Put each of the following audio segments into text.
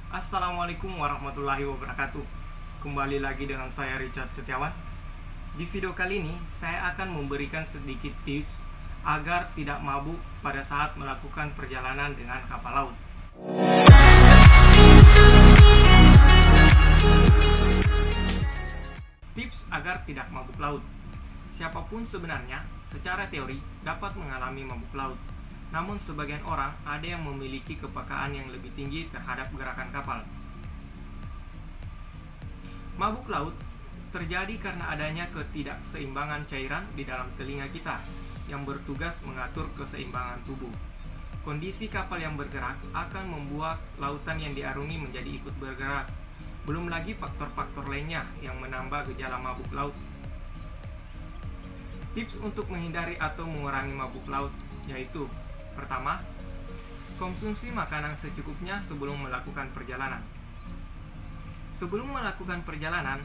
Assalamualaikum warahmatullahi wabarakatuh. Kembali lagi dengan saya Richard Setiawan. Di video kali ini saya akan memberikan sedikit tips agar tidak mabuk pada saat melakukan perjalanan dengan kapal laut. Tips agar tidak mabuk laut. Siapapun sebenarnya secara teori dapat mengalami mabuk laut. Namun sebagian orang ada yang memiliki kepekaan yang lebih tinggi terhadap gerakan kapal. Mabuk laut terjadi karena adanya ketidakseimbangan cairan di dalam telinga kita yang bertugas mengatur keseimbangan tubuh. Kondisi kapal yang bergerak akan membuat lautan yang diarungi menjadi ikut bergerak. Belum lagi faktor-faktor lainnya yang menambah gejala mabuk laut. Tips untuk menghindari atau mengurangi mabuk laut yaitu: pertama, konsumsi makanan secukupnya sebelum melakukan perjalanan. Sebelum melakukan perjalanan,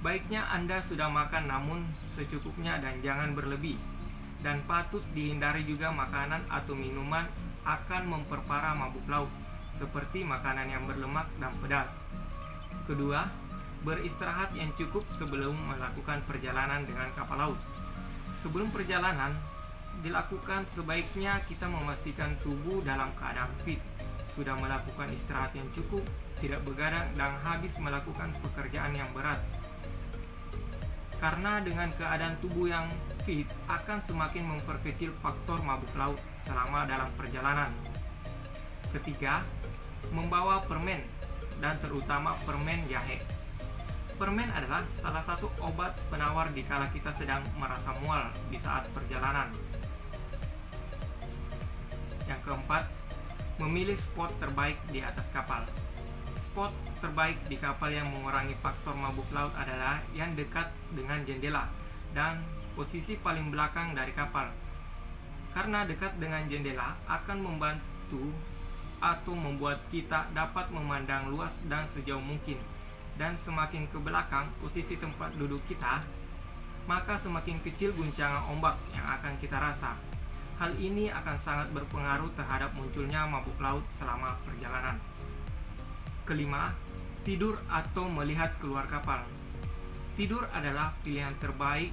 baiknya Anda sudah makan namun secukupnya dan jangan berlebih. Dan patut dihindari juga makanan atau minuman akan memperparah mabuk laut, seperti makanan yang berlemak dan pedas. Kedua, beristirahat yang cukup sebelum melakukan perjalanan dengan kapal laut. Sebelum perjalanan dilakukan, sebaiknya kita memastikan tubuh dalam keadaan fit, sudah melakukan istirahat yang cukup, tidak begadang dan habis melakukan pekerjaan yang berat. Karena dengan keadaan tubuh yang fit akan semakin memperkecil faktor mabuk laut selama dalam perjalanan. Ketiga, membawa permen dan terutama permen jahe. Permen adalah salah satu obat penawar dikala kita sedang merasa mual di saat perjalanan. Yang keempat, memilih spot terbaik di atas kapal. Spot terbaik di kapal yang mengurangi faktor mabuk laut adalah yang dekat dengan jendela dan posisi paling belakang dari kapal. Karena dekat dengan jendela akan membantu atau membuat kita dapat memandang luas dan sejauh mungkin. Dan semakin ke belakang posisi tempat duduk kita, maka semakin kecil guncangan ombak yang akan kita rasa. Hal ini akan sangat berpengaruh terhadap munculnya mabuk laut selama perjalanan. Kelima, tidur atau melihat keluar kapal. Tidur adalah pilihan terbaik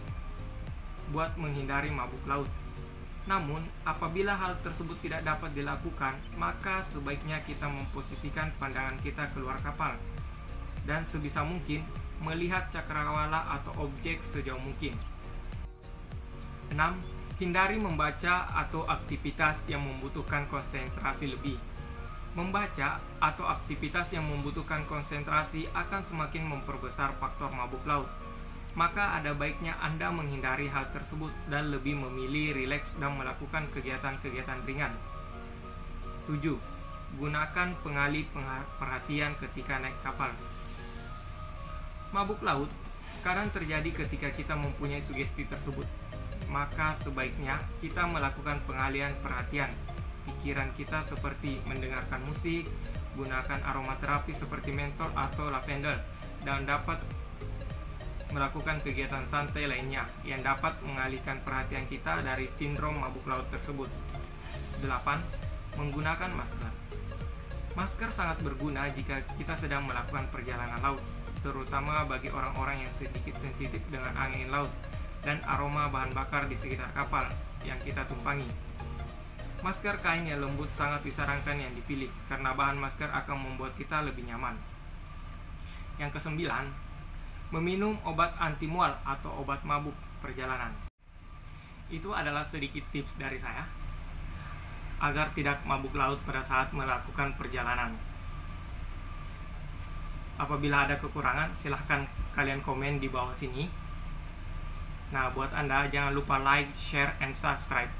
buat menghindari mabuk laut. Namun, apabila hal tersebut tidak dapat dilakukan, maka sebaiknya kita memposisikan pandangan kita keluar kapal dan sebisa mungkin melihat cakrawala atau objek sejauh mungkin. 6. Hindari membaca atau aktivitas yang membutuhkan konsentrasi lebih. Membaca atau aktivitas yang membutuhkan konsentrasi akan semakin memperbesar faktor mabuk laut. Maka ada baiknya Anda menghindari hal tersebut dan lebih memilih rileks dan melakukan kegiatan-kegiatan ringan. 7. Gunakan pengalih perhatian ketika naik kapal. Mabuk laut kadang terjadi ketika kita mempunyai sugesti tersebut. Maka sebaiknya kita melakukan pengalihan perhatian pikiran kita seperti mendengarkan musik, gunakan aromaterapi seperti mentol atau lavender, dan dapat melakukan kegiatan santai lainnya yang dapat mengalihkan perhatian kita dari sindrom mabuk laut tersebut. 8. Menggunakan masker. Masker sangat berguna jika kita sedang melakukan perjalanan laut, terutama bagi orang-orang yang sedikit sensitif dengan angin laut dan aroma bahan bakar di sekitar kapal yang kita tumpangi. Masker kain yang lembut sangat disarankan yang dipilih karena bahan masker akan membuat kita lebih nyaman. Yang kesembilan, meminum obat anti mual atau obat mabuk perjalanan. Itu adalah sedikit tips dari saya agar tidak mabuk laut pada saat melakukan perjalanan. Apabila ada kekurangan, silahkan kalian komen di bawah sini. Nah, buat Anda jangan lupa like, share, and subscribe.